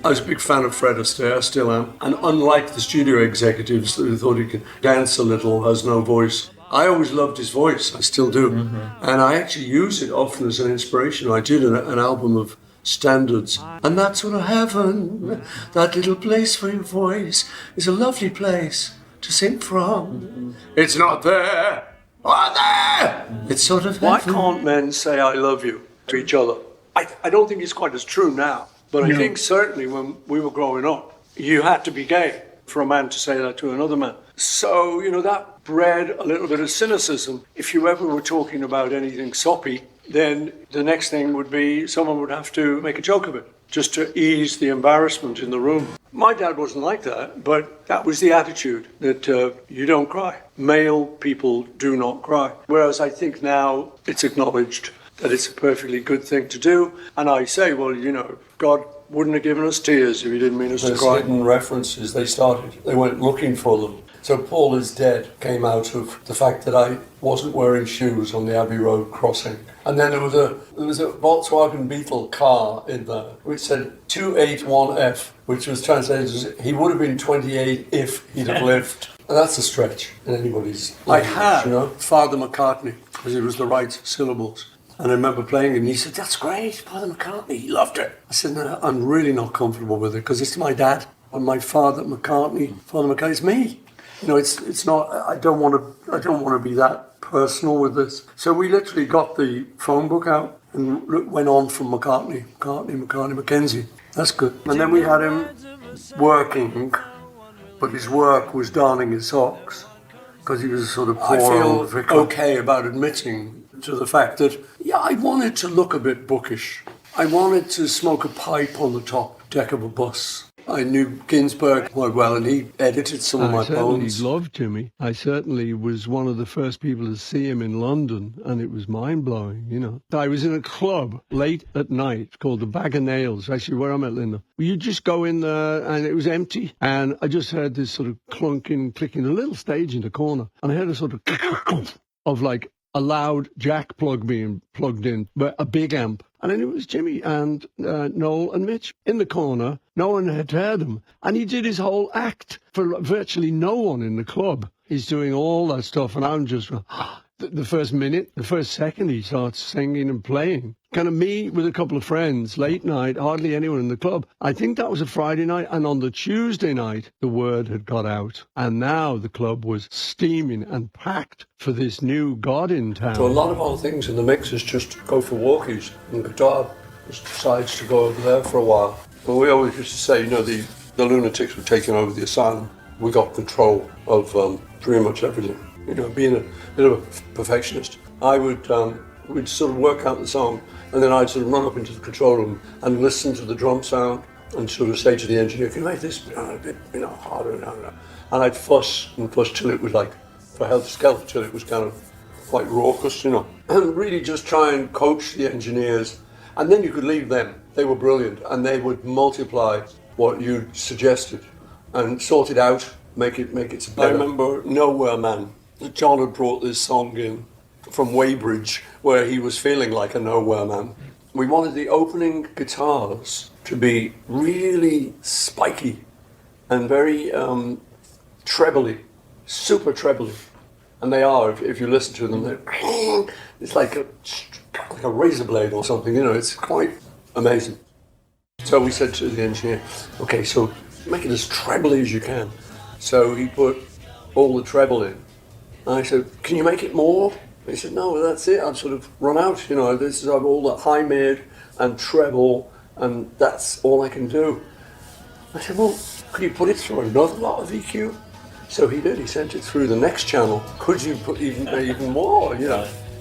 I was a big fan of Fred Astaire, still am. And unlike the studio executives who thought he could dance a little, has no voice, I always loved his voice. I still do. And I actually use it often as an inspiration. I did an album of standards. And that sort of heaven, that little place for your voice, is a lovely place to sing from. It's not there, or there. It's sort of heaven. Why can't men say I love you to each other? I don't think it's quite as true now. But I think certainly when we were growing up, you had to be gay for a man to say that to another man. So, that bred a little bit of cynicism. If you ever were talking about anything soppy, then the next thing would be someone would have to make a joke of it, just to ease the embarrassment in the room. My dad wasn't like that, but that was the attitude, that you don't cry. Male people do not cry. Whereas I think now it's acknowledged that it's a perfectly good thing to do. And I say, well, God wouldn't have given us tears if he didn't mean us to cry. Hidden references, they went looking for them. So Paul is Dead came out of the fact that I wasn't wearing shoes on the Abbey Road crossing. And then there was a Volkswagen Beetle car in there which said 281F, which was translated as he would have been 28 if he'd have lived. And that's a stretch in anybody's language, I had Father McCartney, because it was the right syllables. And I remember playing it, and he said, "That's great, Father McCartney." He loved it. I said, "No, I'm really not comfortable with it because it's my dad and my Father McCartney. Father McCartney, it's me. It's not. I don't want to be that personal with this." So we literally got the phone book out and went on from McCartney, Mackenzie. That's good. And then we had him working, but his work was darning his socks because he was sort of poor. I feel okay about admitting to the fact that, I wanted to look a bit bookish. I wanted to smoke a pipe on the top deck of a bus. I knew Ginsberg quite well, and he edited some of my poems. I certainly loved Jimmy. I certainly was one of the first people to see him in London, and it was mind-blowing, I was in a club late at night called the Bag of Nails, actually where I met Linda. You just go in there, and it was empty, and I just heard this sort of clunking, clicking, a little stage in the corner, and I heard a sort of of like a loud jack plug being plugged in, but a big amp. And then it was Jimmy and Noel and Mitch in the corner. No one had heard him. And he did his whole act for virtually no one in the club. He's doing all that stuff, and I'm just... The first minute, the first second, he starts singing and playing. Kind of me with a couple of friends, late night, hardly anyone in the club. I think that was a Friday night, and on the Tuesday night, the word had got out. And now the club was steaming and packed for this new god in town. So a lot of our things in the mix is just go for walkies, and guitar just decides to go over there for a while. But we always used to say, the lunatics were taking over the asylum. We got control of pretty much everything. Being a bit of a perfectionist, I would we'd sort of work out the song, and then I'd sort of run up into the control room and listen to the drum sound and sort of say to the engineer, "Can you make this a bit harder?" And I'd fuss and fuss till it was like, for Helter Skelter, till it was kind of quite raucous, and really just try and coach the engineers. And then you could leave them. They were brilliant, and they would multiply what you suggested and sort it out, make it better. I remember Nowhere Man. John had brought this song in from Weybridge, where he was feeling like a nowhere man. We wanted the opening guitars to be really spiky and very trebly, super trebly. And they are, if you listen to them, it's like a razor blade or something, it's quite amazing. So we said to the engineer, "Okay, so make it as trebly as you can." So he put all the treble in. I said, "Can you make it more?" He said, "No, that's it. I've sort of run out. This is all the high mid and treble, and that's all I can do." I said, "Well, could you put it through another lot of EQ?" So he did. He sent it through the next channel. Could you put even more?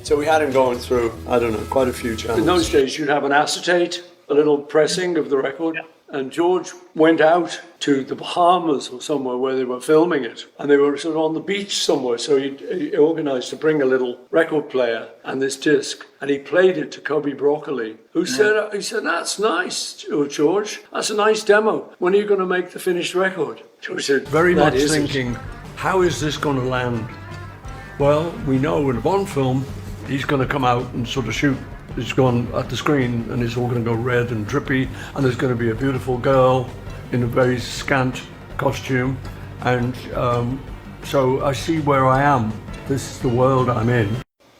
So we had him going through, I don't know, quite a few channels. In those days, you'd have an acetate, a little pressing of the record. Yeah. And George went out to the Bahamas or somewhere where they were filming it, and they were sort of on the beach somewhere, so he organised to bring a little record player and this disc, and he played it to Cubby Broccoli, who said, "That's nice, George, that's a nice demo. When are you going to make the finished record?" George said, very much thinking, how is this going to land? Well, we know in one film, he's going to come out and sort of shoot it's gone at the screen and it's all going to go red and drippy, and there's going to be a beautiful girl in a very scant costume, and so I see where I am. This is the world I'm in.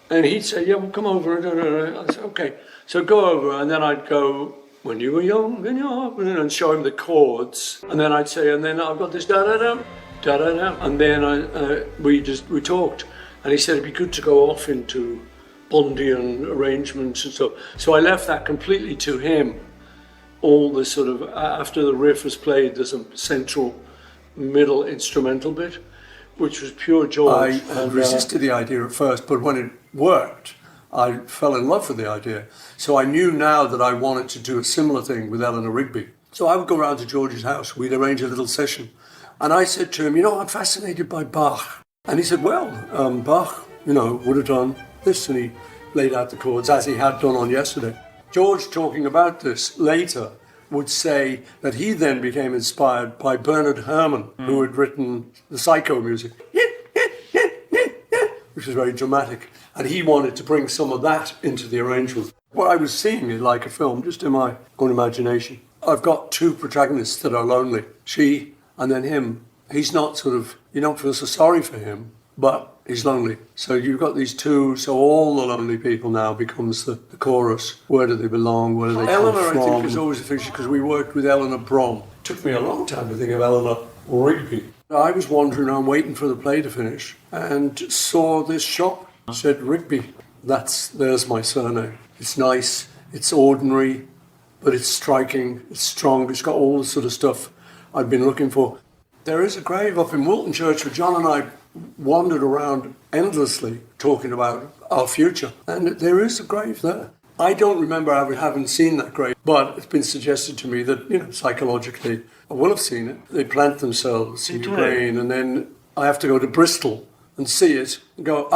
And he'd say, yeah, well, come over. I said, okay. So go over, and then I'd go, when you were young, and show him the chords. And then I'd say, and then I've got this da-da-da, da-da-da. And then we talked. And he said it'd be good to go off into Bondian arrangements and stuff. So I left that completely to him. All the sort of, after the riff was played, there's a central middle instrumental bit, which was pure George. I resisted the idea at first, but when it worked, I fell in love with the idea. So I knew now that I wanted to do a similar thing with Eleanor Rigby. So I would go round to George's house, we'd arrange a little session. And I said to him, I'm fascinated by Bach. And he said, well, Bach, would have done this. And he laid out the chords as he had done on Yesterday. George, talking about this later, would say that he then became inspired by Bernard Herrmann, who had written the Psycho music, which was very dramatic. And he wanted to bring some of that into the arrangement. What I was seeing is like a film, just in my own imagination. I've got two protagonists that are lonely, she and then him. He's not you don't feel so sorry for him, but he's lonely. So you've got these two, so all the lonely people now becomes the chorus. Where do they belong? Where do they come from? Eleanor, I think, was always a fiction because we worked with Eleanor Brom. It took me a long time to think of Eleanor Rigby. I was wandering around waiting for the play to finish and saw this shop. It said Rigby. There's my surname. It's nice, it's ordinary, but it's striking, it's strong, it's got all the sort of stuff I've been looking for. There is a grave up in Wilton Church where John and I wandered around endlessly talking about our future, and there is a grave there. I don't remember having seen that grave, but it's been suggested to me that, psychologically, I will have seen it. They plant themselves in your brain, and then I have to go to Bristol and see it and go,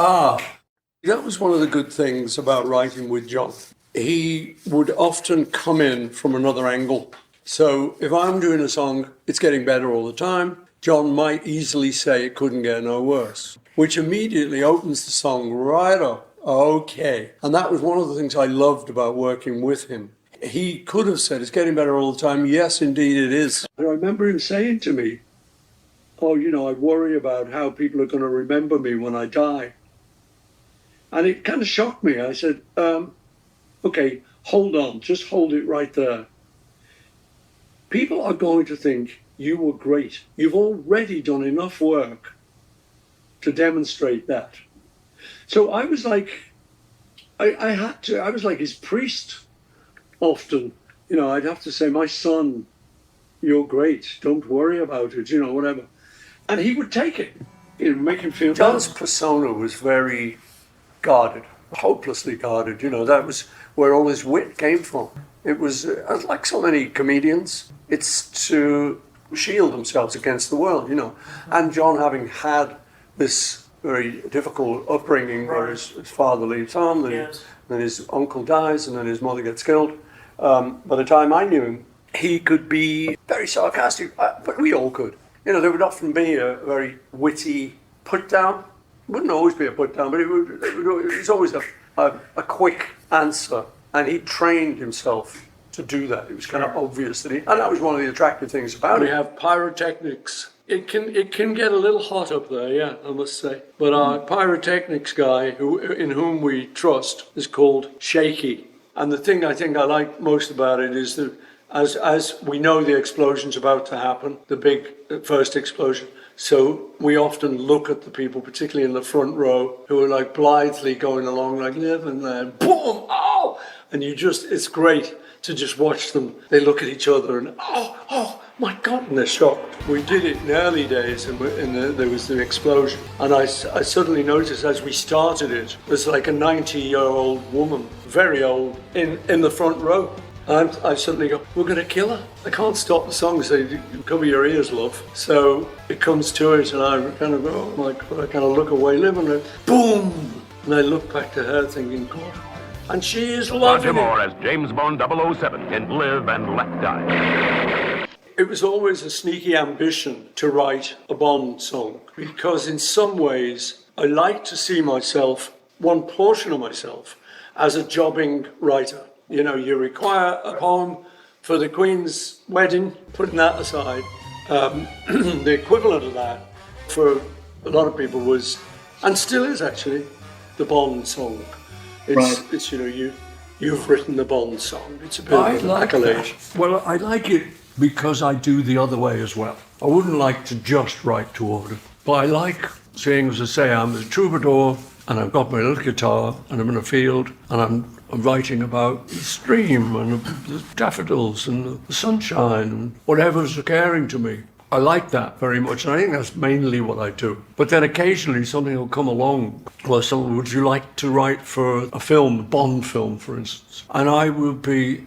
That was one of the good things about writing with John. He would often come in from another angle. So if I'm doing a song, it's getting better all the time. John might easily say it couldn't get no worse, which immediately opens the song right up. Okay. And that was one of the things I loved about working with him. He could have said, it's getting better all the time. Yes, indeed it is. I remember him saying to me, I worry about how people are going to remember me when I die. And it kind of shocked me. I said, okay, hold on, just hold it right there. People are going to think you were great. You've already done enough work to demonstrate that. So I was like, I was like his priest often. I'd have to say, my son, you're great. Don't worry about it, whatever. And he would take it, make him feel John's persona was very guarded, hopelessly guarded. That was where all his wit came from. It was, like so many comedians, it's to shield themselves against the world, And John, having had this very difficult upbringing where his father leaves home, then his uncle dies, and then his mother gets killed. By the time I knew him, he could be very sarcastic, but we all could. There would often be a very witty put-down. It wouldn't always be a put-down, but it was always a quick answer. And he trained himself to do that. It was kind of obvious that and that was one of the attractive things about it. We have pyrotechnics. It can get a little hot up there, yeah, I must say. But our pyrotechnics guy, in whom we trust, is called Shaky. And the thing I think I like most about it is that as we know the explosion's about to happen, the big first explosion, so we often look at the people, particularly in the front row, who are like blithely going along like live and then boom, oh! And it's great to just watch them. They look at each other and oh my God, and they're shocked. We did it in the early days and there was the explosion. And I suddenly noticed as we started it, there's like a 90-year-old woman, very old, in the front row. And I suddenly go, we're going to kill her. I can't stop the song, so you cover your ears, love. So it comes to it, and I kind of go, oh my God, I kind of look away, live, and then boom! And I look back to her thinking, God. And she is loving Roger Moore as James Bond 007 in Live and Let Die. It was always a sneaky ambition to write a Bond song, because in some ways I like to see myself, one portion of myself, as a jobbing writer. You know, you require a poem for the Queen's wedding, putting that aside. The equivalent of that for a lot of people was, and still is actually, the Bond song. It's you know, you've written the Bond song. It's a bit of an accolade. Well, I like it because I do the other way as well. I wouldn't like to just write to order, but I like saying, as I say, I'm a troubadour and I've got my little guitar and I'm in a field and I'm writing about the stream and the daffodils and the sunshine and whatever's occurring to me. I like that very much, and I think that's mainly what I do. But then occasionally something will come along. Well, someone, would you like to write for a film, a Bond film, for instance? And I will be,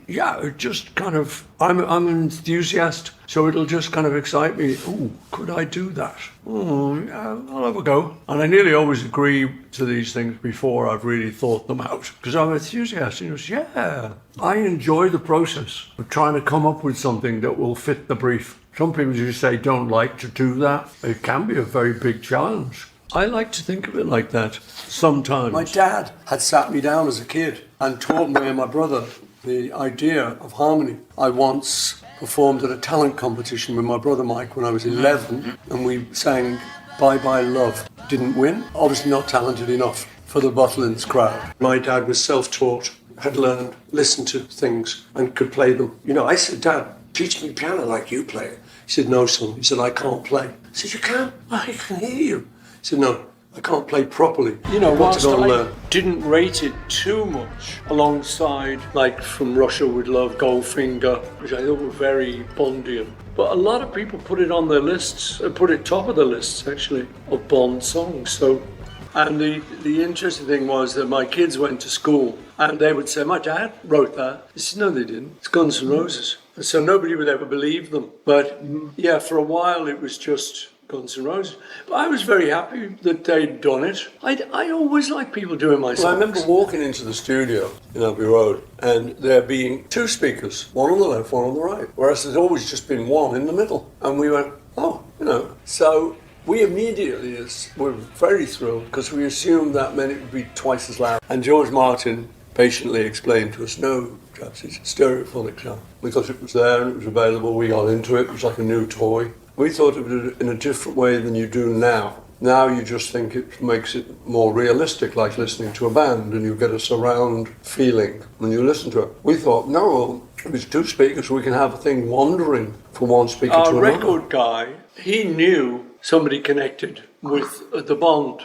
just kind of, I'm an enthusiast, so it'll just kind of excite me. Oh, could I do that? Oh, yeah, I'll have a go. And I nearly always agree to these things before I've really thought them out, because I'm an enthusiast. You know, I enjoy the process of trying to come up with something that will fit the brief. Some people just say don't like to do that. It can be a very big challenge. I like to think of it like that sometimes. My dad had sat me down as a kid and taught me and my brother the idea of harmony. I once performed at a talent competition with my brother Mike when I was 11, and we sang Bye Bye Love. Didn't win, obviously not talented enough for the Butlins crowd. My dad was self-taught, had learned, listened to things and could play them. You know, I said, Dad, teach me piano like you play it. He said, no, son. He said, I can't play. I said, you can't? I can hear you. He said, no, I can't play properly. You know, whilst I didn't rate it too much alongside, like, From Russia With Love, Goldfinger, which I thought were very Bondian. But a lot of people put it on their lists, put it top of the lists, actually, of Bond songs. So, and the interesting thing was that my kids went to school and they would say, my dad wrote that. I said, no, they didn't. It's Guns N' Roses. So nobody would ever believe them. But yeah, for a while it was just Guns N' Roses. But I was very happy that they'd done it. I always like people doing my songs. Well, I remember walking into the studio in Abbey Road and there being two speakers, one on the left, one on the right. Whereas there's always just been one in the middle. And we went, oh, you know. So we immediately were very thrilled because we assumed that meant it would be twice as loud. And George Martin patiently explained to us, no, chaps, it's a stereophonic sound. We thought it was there and it was available. We got into it. It was like a new toy. We thought of it in a different way than you do now. Now you just think it makes it more realistic, like listening to a band, and you get a surround feeling when you listen to it. We thought, no, well, if it's two speakers, we can have a thing wandering from one speaker to another. Our record guy, he knew somebody connected with the Bond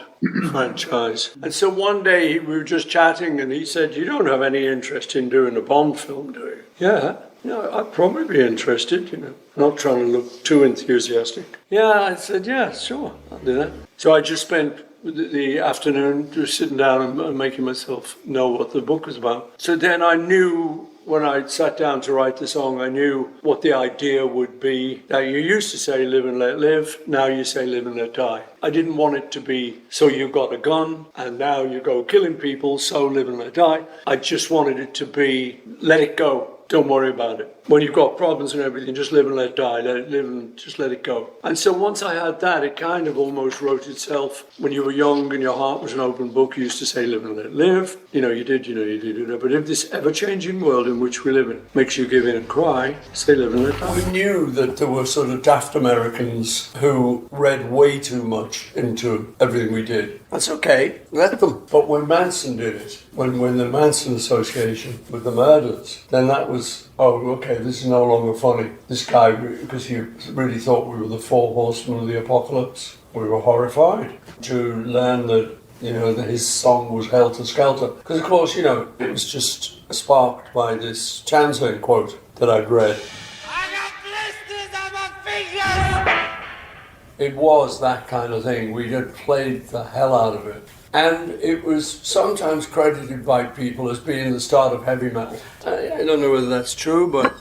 franchise. And so one day we were just chatting and he said, you don't have any interest in doing a Bond film, do you? Yeah. I'd probably be interested, you know, not trying to look too enthusiastic. Yeah, I said, yeah, sure, I'll do that. So I just spent the afternoon just sitting down and making myself know what the book was about. So then I knew when I sat down to write the song, I knew what the idea would be. Now, you used to say live and let live, now you say live and let die. I didn't want it to be, so you got a gun, and now you go killing people, so live and let die. I just wanted it to be, let it go. Don't worry about it. When you've got problems and everything, just live and let die. Let it live and just let it go. And so once I had that, it kind of almost wrote itself. When you were young and your heart was an open book, you used to say live and let live. You did. But if this ever-changing world in which we live in makes you give in and cry, say live and let die. We knew that there were sort of daft Americans who read way too much into everything we did. That's okay, let them. But when Manson did it, when the Manson Association with the murders, then that was, oh, okay, this is no longer funny. This guy, because he really thought we were the four horsemen of the apocalypse. We were horrified to learn that, you know, that his song was Helter Skelter. Because, of course, you know, it was just sparked by this Tanzania quote that I'd read. I got blisters on my fingers! It was that kind of thing. We had played the hell out of it. And it was sometimes credited by people as being the start of heavy metal. I don't know whether that's true, but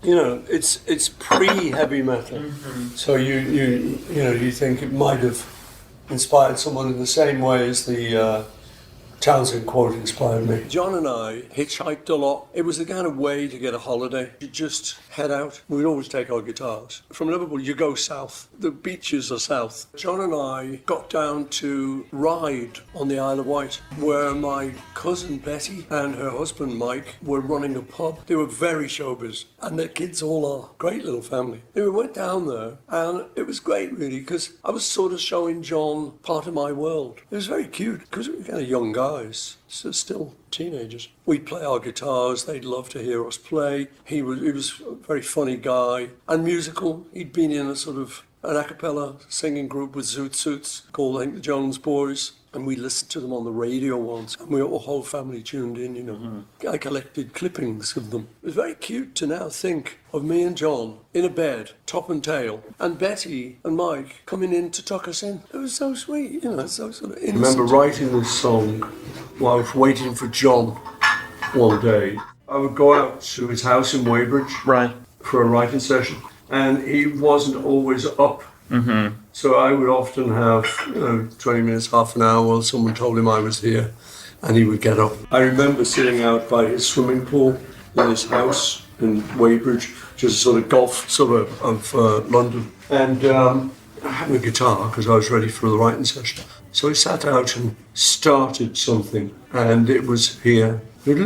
you know, it's pre-heavy metal. Mm-hmm. So you think it might have inspired someone in the same way as the Townsend quote inspired me. John and I hitchhiked a lot. It was the kind of way to get a holiday. You'd just head out. We'd always take our guitars. From Liverpool, you go south. The beaches are south. John and I got down to Ryde on the Isle of Wight, where my cousin Betty and her husband Mike were running a pub. They were very showbiz, and their kids all are. Great little family. We went down there, and it was great, really, because I was sort of showing John part of my world. It was very cute, because we were kind of young guys, so still teenagers. We'd play our guitars, they'd love to hear us play. He was a very funny guy, and musical. He'd been in a sort of an a cappella singing group with Zoot Suits called, I think, the Jones Boys. And we listened to them on the radio once, and we were, the whole family tuned in, you know. I collected clippings of them. It was very cute to now think of me and John in a bed, top and tail, and Betty and Mike coming in to tuck us in. It was so sweet, you know, so sort of innocent. I remember writing this song while I was waiting for John one day. I would go out to his house in Weybridge for a writing session, and he wasn't always up. So I would often have 20 minutes, half an hour while someone told him I was here, and he would get up. I remember sitting out by his swimming pool in his house in Weybridge, just a sort of golf suburb of London, and I had my guitar because I was ready for the writing session. So he sat out and started something, and it was here. And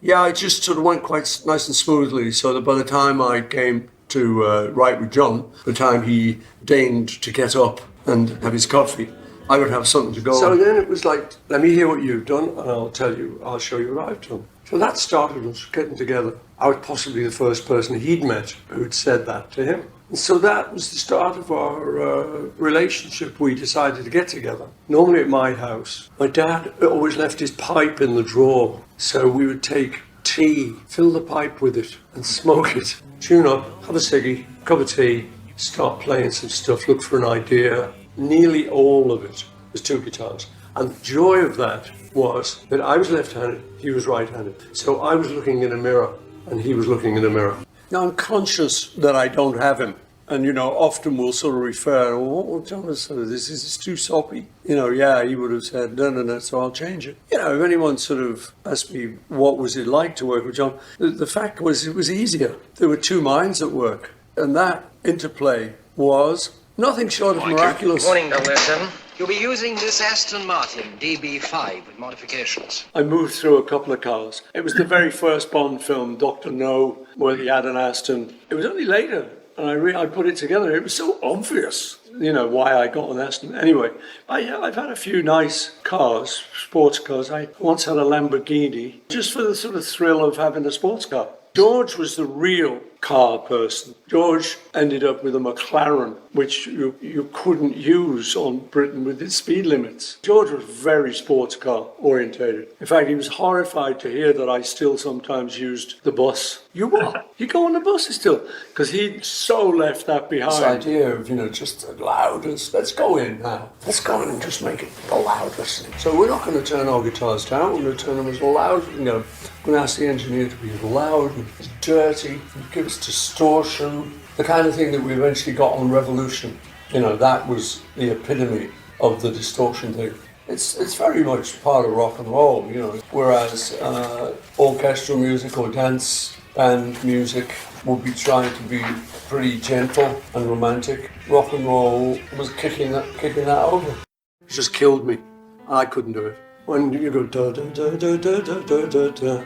it just sort of went quite nice and smoothly, so that by the time I came to write with John, the time he deigned to get up and have his coffee, I would have something to go on. So then it was like, let me hear what you've done, and I'll show you what I've done. So that started us getting together. I was possibly the first person he'd met who'd said that to him. And so that was the start of our relationship. We decided to get together, normally at my house. My dad always left his pipe in the drawer, so we would take tea, fill the pipe with it, and smoke it. Tune up, have a ciggy, cup of tea, start playing some stuff, look for an idea. Nearly all of it was two guitars. And the joy of that was that I was left-handed, he was right-handed. So I was looking in a mirror, and he was looking in a mirror. Now I'm conscious that I don't have him. And, you know, often we'll sort of refer, well, John was sort of, this is too soppy. You know, yeah, he would have said, no, so I'll change it. You know, if anyone sort of asked me what was it like to work with John, the fact was it was easier. There were two minds at work. And that interplay was nothing short of miraculous. Morning, 007. You'll be using this Aston Martin DB5 with modifications. I moved through a couple of cars. It was the very first Bond film, Dr. No, where he had an Aston. It was only later. And I put it together. It was so obvious, you know, why I got an Aston. Anyway, I've had a few nice cars, sports cars. I once had a Lamborghini, just for the sort of thrill of having a sports car. George was the real car person. George ended up with a McLaren, which you couldn't use on Britain with its speed limits. George was very sports car orientated. In fact, he was horrified to hear that I still sometimes used the bus. You what? You go on the bus still? Because he'd so left that behind. This idea of, you know, just the loudest. Let's go in now. Let's go in and just make it the loudest. So we're not going to turn our guitars down. We're going to turn them as loud as we can get them. We're going to ask the engineer to be as loud and as dirty and give us distortion. The kind of thing that we eventually got on Revolution. You know, that was the epitome of the distortion thing. It's very much part of rock and roll, you know. Whereas orchestral music or dance band music would be trying to be pretty gentle and romantic. Rock and roll was kicking that over. It just killed me. I couldn't do it. When you go da da da da da da da da da,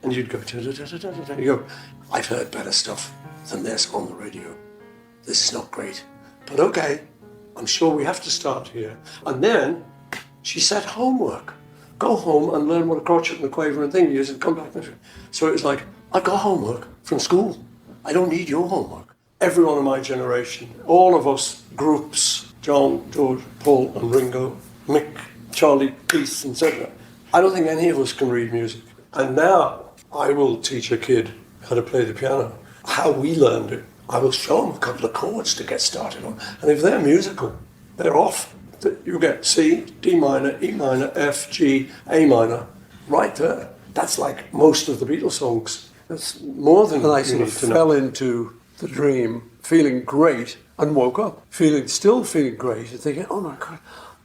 and you'd go da da da da da da, you go, I've heard better stuff than this on the radio. This is not great, but okay. I'm sure we have to start here. And then she said homework. Go home and learn what a crotchet and a quaver and thing is, and come back. So it was like, I got homework from school. I don't need your homework. Everyone in my generation, all of us groups, John, George, Paul and Ringo, Mick, Charlie, Keith, etc. I don't think any of us can read music. And now I will teach a kid how to play the piano, how we learned it. I will show them a couple of chords to get started on. And if they're musical, they're off. You get C, D minor, E minor, F, G, A minor, right there. That's like most of the Beatles songs. That's more than I sort of fell into the dream, feeling great, and woke up, still feeling great, and thinking, oh my God,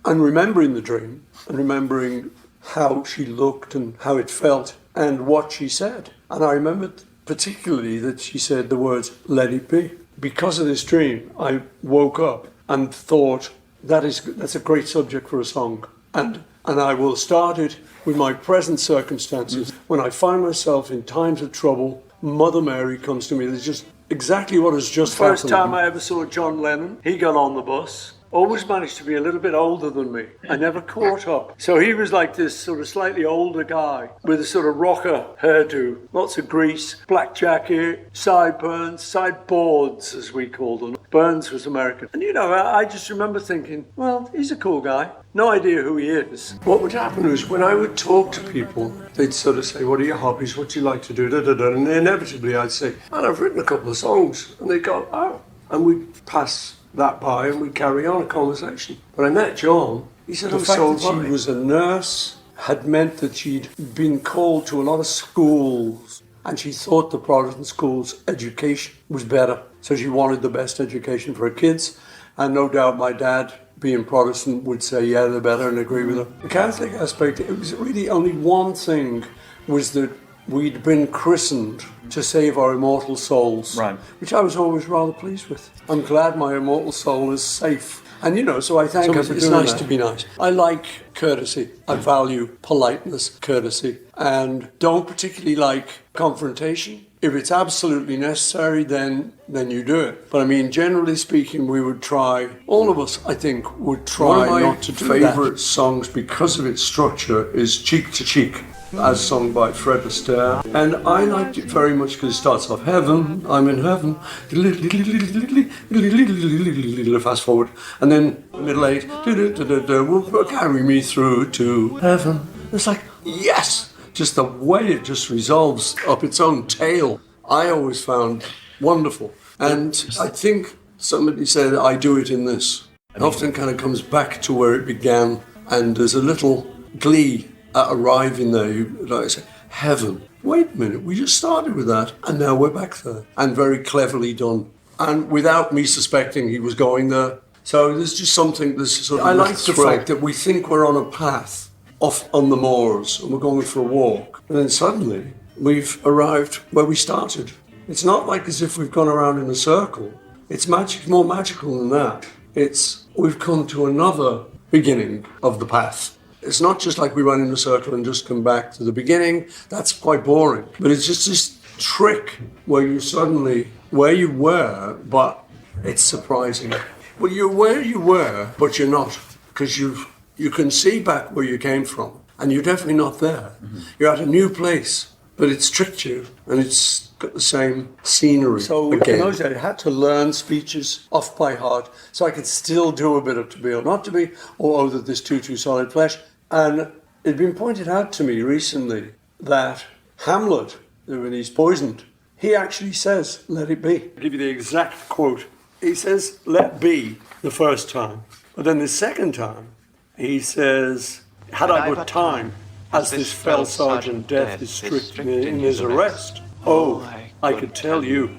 and remembering the dream and remembering how she looked and how it felt and what she said. And I remembered particularly that she said the words, "Let it be." Because of this dream, I woke up and thought, that's a great subject for a song. And I will start it with my present circumstances. When I find myself in times of trouble, Mother Mary comes to me. It's just exactly what has just happened. First time I ever saw John Lennon, he got on the bus. Always managed to be a little bit older than me. I never caught up. So he was like this sort of slightly older guy with a sort of rocker hairdo, lots of grease, black jacket, sideburns, sideboards as we called them. Burns was American. And I just remember thinking, well, he's a cool guy. No idea who he is. What would happen was when I would talk to people, they'd sort of say, what are your hobbies? What do you like to do? Da, da, da. And inevitably I'd say, well, I've written a couple of songs. And they'd go, oh. And we'd pass that by and we'd carry on a conversation. When I met John, he said the fact that she was a nurse had meant that she'd been called to a lot of schools and she thought the Protestant schools' education was better. So she wanted the best education for her kids. And no doubt my dad, being Protestant, would say, yeah, they're better, and agree with her. The Catholic aspect, it was really only one thing, was that we'd been christened to save our immortal souls, right, which I was always rather pleased with. I'm glad my immortal soul is safe. And so I thank her for doing that. It's nice to be nice. I like courtesy. I value politeness, courtesy, and don't particularly like confrontation. If it's absolutely necessary, then you do it. But I mean, generally speaking, we would try, all of us, I think, would try not to do that. One of my favourite songs, because of its structure, is Cheek to Cheek, as sung by Fred Astaire. And I liked it very much because it starts off, heaven, I'm in heaven, fast forward, and then middle eight, will carry me through to heaven. It's like, yes! Just the way it just resolves up its own tail, I always found wonderful. And I think somebody said, I do it in this. It often kind of comes back to where it began, and there's a little glee at arriving there. Like I say, heaven. Wait a minute, we just started with that, and now we're back there. And very cleverly done. And without me suspecting he was going there. So there's just something, I like the fact that we think we're on a path off on the moors and we're going for a walk, and then suddenly we've arrived where we started. It's not like as if we've gone around in a circle. It's more magical than that. We've come to another beginning of the path. It's not just like we ran in a circle and just come back to the beginning. That's quite boring. But it's just this trick where you suddenly, where you were, but it's surprising. Well, you're where you were, but you're not, because you can see back where you came from, and you're definitely not there. Mm-hmm. You're at a new place, but it's tricked you, and it's got the same scenery. So in those days, I had to learn speeches off by heart, so I could still do a bit of To Be or Not To Be, or Oh That This Too Solid Flesh. And it'd been pointed out to me recently that Hamlet, when he's poisoned, he actually says, let it be. I'll give you the exact quote. He says, let be, the first time. But then the second time, he says, had I but time, as this fell sergeant death is strict in his arrest, oh, I could tell you,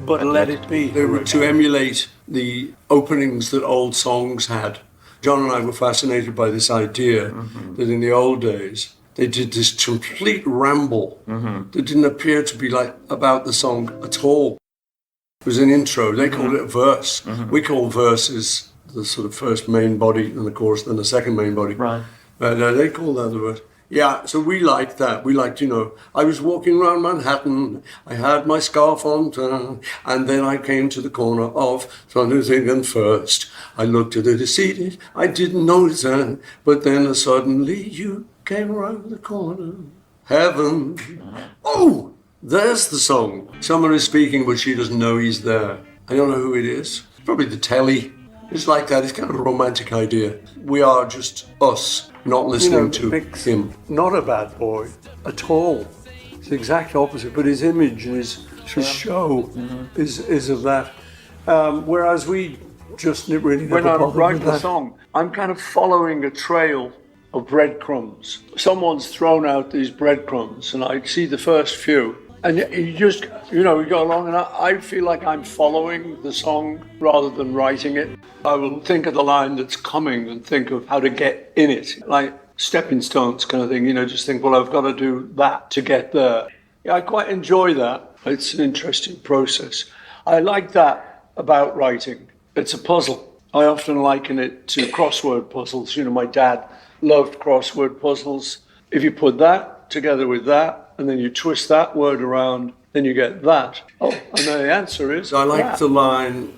but let it be. They were to emulate the openings that old songs had. John and I were fascinated by this idea that in the old days, they did this complete ramble that didn't appear to be like about the song at all. It was an intro. They called it a verse. We call verses the sort of first main body and the chorus, then the second main body. Right. They call that the verse. Yeah, so we liked that. We liked, I was walking around Manhattan, I had my scarf on, and then I came to the corner of something, and first I looked at it, seated, I didn't notice it, but then suddenly you came around the corner. Heaven. Oh, there's the song. Someone is speaking, but she doesn't know he's there. I don't know who it is. Probably the telly. It's like that. It's kind of a romantic idea. We are just us, not listening to him. Not a bad boy at all. It's the exact opposite. But his image and his show is of that. Whereas we just really never bothered with that. When I write the song, I'm kind of following a trail of breadcrumbs. Someone's thrown out these breadcrumbs, and I see the first few, And you just, you go along, and I feel like I'm following the song rather than writing it. I will think of the line that's coming and think of how to get in it, like stepping stones kind of thing, just think, well, I've got to do that to get there. Yeah, I quite enjoy that. It's an interesting process. I like that about writing. It's a puzzle. I often liken it to crossword puzzles. My dad loved crossword puzzles. If you put that together with that, and then you twist that word around, then you get that. Oh, and then the answer is I like that. the line,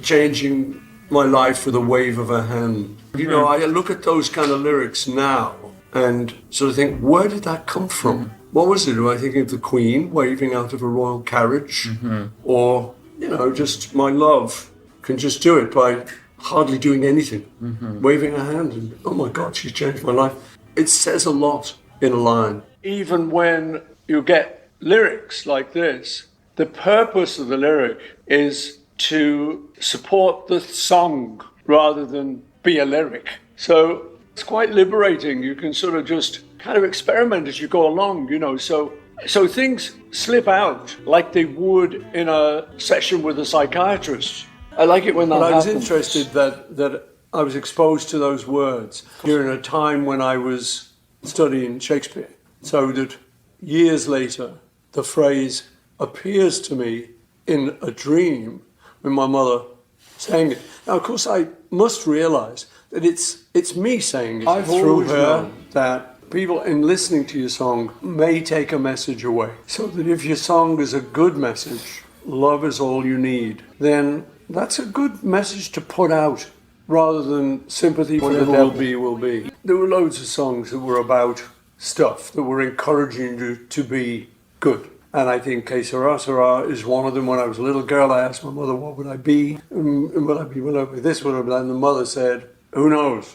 changing my life with a wave of a hand. I look at those kind of lyrics now and sort of think, where did that come from? What was it? Do I think of the Queen waving out of a royal carriage? Or, just my love can just do it by hardly doing anything, waving a hand, and oh my God, she's changed my life. It says a lot in a line. Even when you get lyrics like this, the purpose of the lyric is to support the song rather than be a lyric. So it's quite liberating. You can sort of just kind of experiment as you go along, So things slip out like they would in a session with a psychiatrist. I like it when that happens. I was interested that I was exposed to those words during a time when I was studying Shakespeare, so that years later the phrase appears to me in a dream when my mother sang it. Now, of course, I must realise that it's me saying it. I've through her that people, in listening to your song, may take a message away. So that if your song is a good message, love is all you need, then that's a good message to put out, rather than sympathy for whatever will be, will be. There were loads of songs that were about stuff, that were encouraging you to be good. And I think Que Sera, Sera is one of them. When I was a little girl, I asked my mother, what would I be? Will I be this? Will I be that? And the mother said, who knows?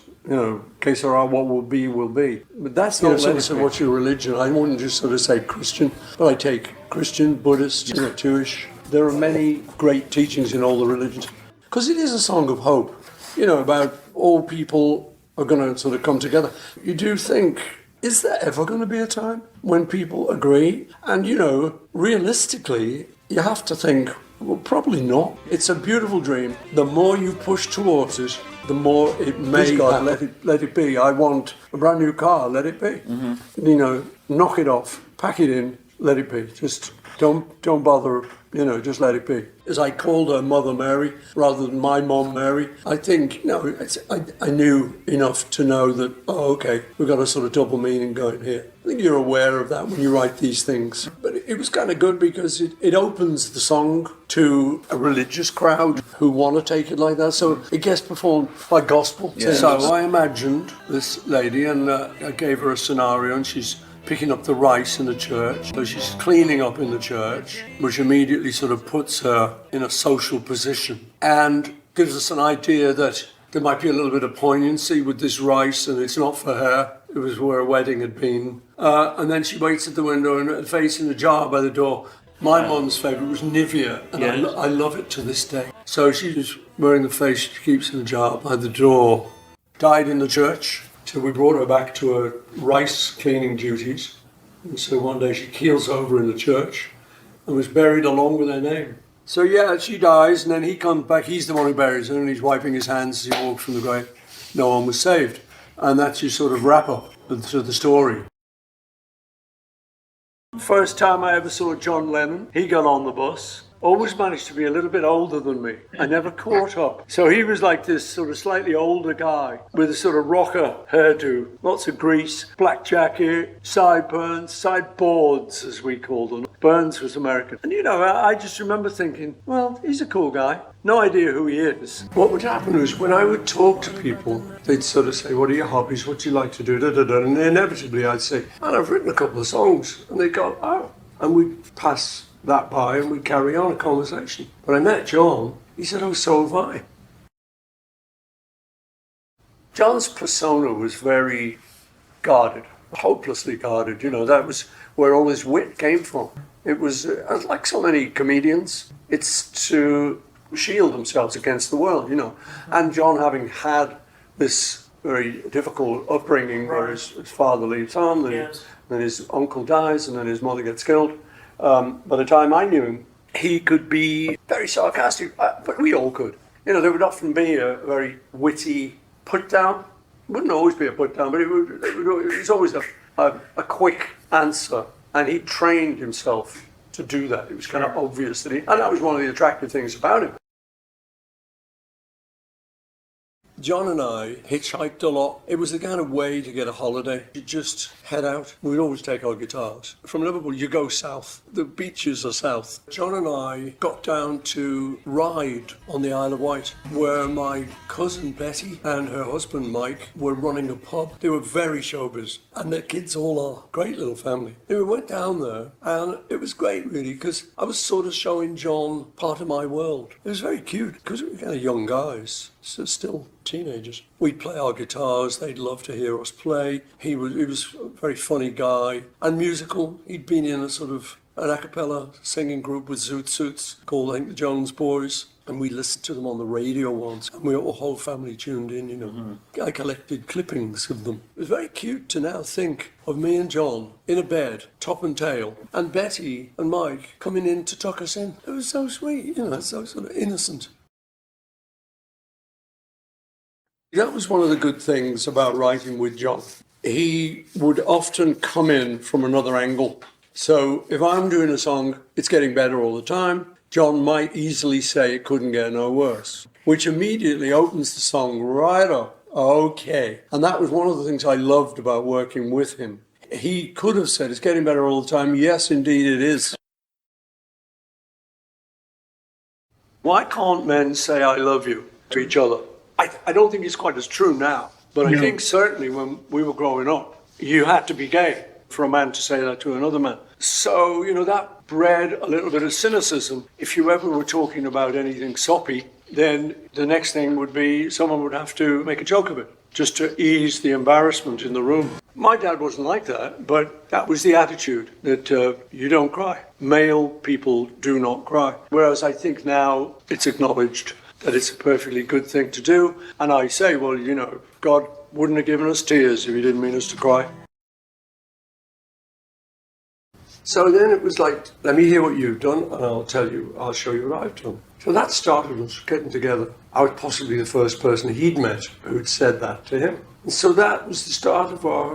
Que Sera, what will be, will be. But that's not what's your religion. I wouldn't just sort of say Christian, but I take Christian, Buddhist, Jewish. There are many great teachings in all the religions. Because it is a song of hope, about all people are going to sort of come together. You do think, is there ever going to be a time when people agree? And, realistically, you have to think, well, probably not. It's a beautiful dream. The more you push towards it, the more it may happen. Let it be. I want a brand new car, let it be. Knock it off, pack it in, let it be. Just don't bother, just let it be. As I called her Mother Mary rather than my Mom Mary, I think, I knew enough to know that, okay, we've got a sort of double meaning going here. I think you're aware of that when you write these things. But it was kind of good because it opens the song to a religious crowd who want to take it like that. So it gets performed by gospel. Yeah. So I imagined this lady, and I gave her a scenario, and she's picking up the rice in the church. So she's cleaning up in the church, which immediately sort of puts her in a social position and gives us an idea that there might be a little bit of poignancy with this rice, and it's not for her. It was where a wedding had been. And then she waits at the window and facing a jar by the door. My mum's favourite was Nivea, and I love it to this day. So she's wearing the face she keeps in a jar by the door. Died in the church. So we brought her back to her rice cleaning duties. And so one day she keels over in the church and was buried along with her name. So she dies, and then he comes back. He's the one who buries her, and he's wiping his hands as he walks from the grave. No one was saved. And that's your sort of wrap-up to the story. First time I ever saw John Lennon, he got on the bus. Always managed to be a little bit older than me. I never caught up. So he was like this sort of slightly older guy with a sort of rocker hairdo, lots of grease, black jacket, sideburns, sideboards as we called them. Burns was American. And I just remember thinking, well, he's a cool guy. No idea who he is. What would happen was when I would talk to people, they'd sort of say, what are your hobbies? What do you like to do? And inevitably I'd say, man, I've written a couple of songs. And they'd go, oh. And we'd pass that by and we'd carry on a conversation. When I met John, he said, oh, so have I. John's persona was very guarded, hopelessly guarded. That was where all his wit came from. It was, like so many comedians, it's to shield themselves against the world, And John, having had this very difficult upbringing where his father leaves home, then his uncle dies, and then his mother gets killed, by the time I knew him, he could be very sarcastic, but we all could. You know, there would often be a very witty put down. It wouldn't always be a put down, but it was always a quick answer. And he trained himself to do that. It was kind of obvious that and that was one of the attractive things about him. John and I hitchhiked a lot. It was the kind of way to get a holiday. You just head out. We'd always take our guitars. From Liverpool, you go south. The beaches are south. John and I got down to Ryde on the Isle of Wight, where my cousin Betty and her husband Mike were running a pub. They were very showbiz, and their kids all are. Great little family. We went down there, and it was great, really, because I was sort of showing John part of my world. It was very cute, because we were kind of young guys, so still teenagers. We'd play our guitars, they'd love to hear us play. He was a very funny guy and musical. He'd been in a sort of an a cappella singing group with Zoot Suits called, I think, the Jones Boys. And we listened to them on the radio once, and we were whole family tuned in, you know. Mm-hmm. I collected clippings of them. It was very cute to now think of me and John in a bed, top and tail, and Betty and Mike coming in to tuck us in. It was so sweet, you know, so sort of innocent. That was one of the good things about writing with John. He would often come in from another angle. So if I'm doing a song, it's getting better all the time. John might easily say it couldn't get no worse, which immediately opens the song right up. Okay. And that was one of the things I loved about working with him. He could have said it's getting better all the time. Yes, indeed it is. Why can't men say I love you to each other? I don't think it's quite as true now, but I think certainly when we were growing up, you had to be gay for a man to say that to another man. So, you know, that bred a little bit of cynicism. If you ever were talking about anything soppy, then the next thing would be someone would have to make a joke of it, just to ease the embarrassment in the room. My dad wasn't like that, but that was the attitude, that you don't cry. Male people do not cry. Whereas I think now it's acknowledged that it's a perfectly good thing to do. And I say, well, you know, God wouldn't have given us tears if he didn't mean us to cry. So then it was like, let me hear what you've done, and I'll show you what I've done. So that started us getting together. I was possibly the first person he'd met who'd said that to him. And so that was the start of our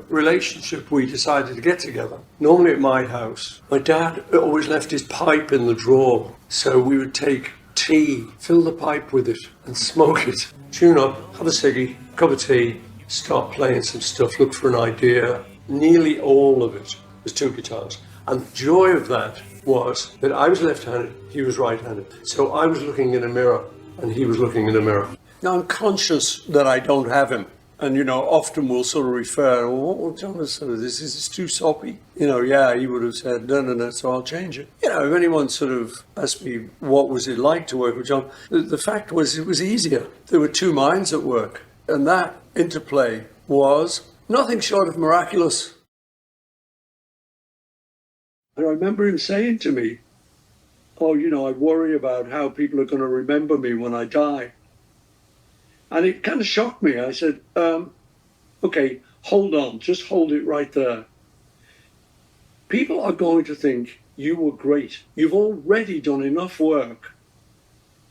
relationship. We decided to get together, normally at my house. My dad always left his pipe in the drawer, so we would take tea, fill the pipe with it and smoke it, tune up, have a ciggy, cup of tea, start playing some stuff, look for an idea. Nearly all of it was two guitars. And the joy of that was that I was left-handed, he was right-handed. So I was looking in a mirror and he was looking in a mirror. Now I'm conscious that I don't have him. And, you know, often we'll sort of refer, well, John was sort of, this is too soppy. You know, yeah, he would have said, no, so I'll change it. You know, if anyone sort of asked me what was it like to work with John, the fact was it was easier. There were two minds at work. And that interplay was nothing short of miraculous. And I remember him saying to me, oh, you know, I worry about how people are going to remember me when I die. And it kind of shocked me. I said, okay, hold on, just hold it right there. People are going to think you were great. You've already done enough work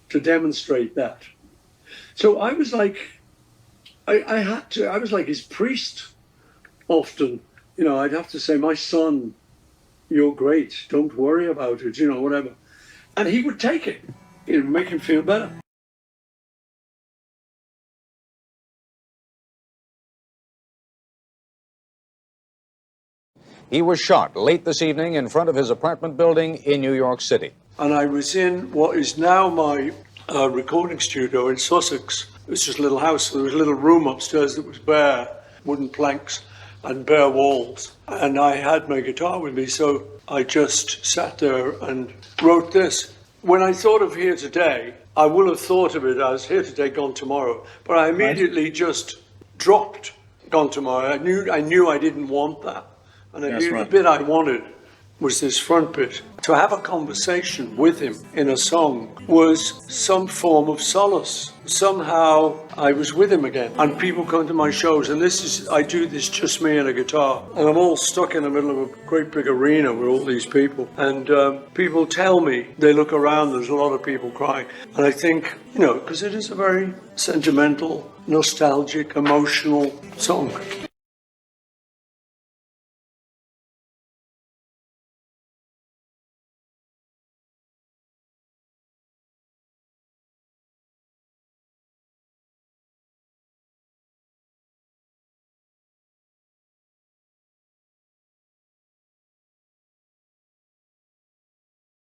to demonstrate that. So I was like, I was like his priest often. You know, I'd have to say, my son, you're great. Don't worry about it, you know, whatever. And he would take it. It would make him feel better. He was shot late this evening in front of his apartment building in New York City. And I was in what is now my recording studio in Sussex. It was just a little house. There was a little room upstairs that was bare, wooden planks and bare walls. And I had my guitar with me, so I just sat there and wrote this. When I thought of Here Today, I will have thought of it as Here Today, Gone Tomorrow. But I immediately just dropped Gone Tomorrow. I knew I didn't want that. And I knew the bit I wanted was this front bit. to have a conversation with him in a song was some form of solace. Somehow I was with him again. And people come to my shows, and I do this just me and a guitar. And I'm all stuck in the middle of a great big arena with all these people. And people tell me, they look around, there's a lot of people crying. And I think, because it is a very sentimental, nostalgic, emotional song.